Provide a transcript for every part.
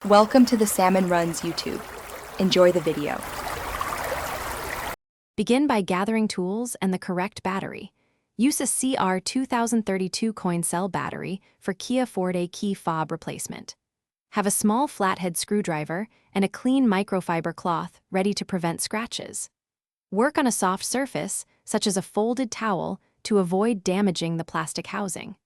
Welcome to the Salmon Runs YouTube. Enjoy the video. Begin by gathering tools and the correct battery. Use a CR 2032 coin cell battery for Kia Forté key fob replacement. Have a small flathead screwdriver and a clean microfiber cloth ready to prevent scratches. Work on a soft surface, such as a folded towel, to avoid damaging the plastic housing.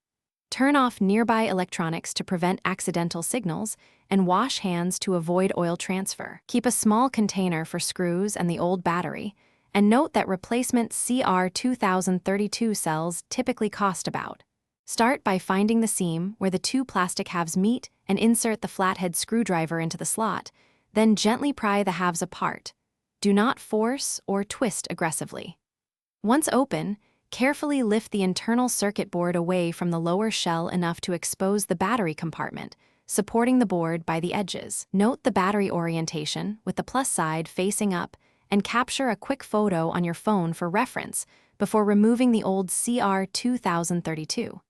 Turn off nearby electronics to prevent accidental signals, and wash hands to avoid oil transfer. Keep a small container for screws and the old battery, and note that replacement CR 2032 cells typically cost about. Start by finding the seam where the two plastic halves meet and insert the flathead screwdriver into the slot, then gently pry the halves apart. Do not force or twist aggressively. Once open, carefully lift the internal circuit board away from the lower shell enough to expose the battery compartment, supporting the board by the edges. Note the battery orientation with the plus side facing up and capture a quick photo on your phone for reference before removing the old CR 2032.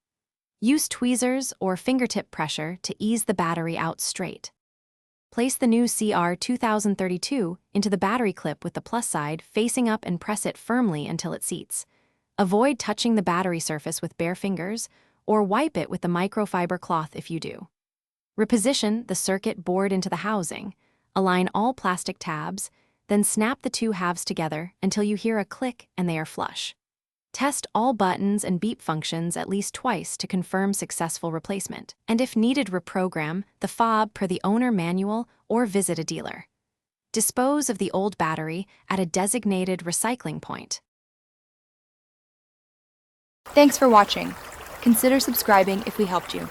Use tweezers or fingertip pressure to ease the battery out straight. Place the new CR 2032 into the battery clip with the plus side facing up and press it firmly until it seats. Avoid touching the battery surface with bare fingers, or wipe it with the microfiber cloth if you do. Reposition the circuit board into the housing, align all plastic tabs, then snap the two halves together until you hear a click and they are flush. Test all buttons and beep functions at least twice to confirm successful replacement, and if needed, reprogram the fob per the owner manual or visit a dealer. Dispose of the old battery at a designated recycling point. Thanks for watching. Consider subscribing if we helped you.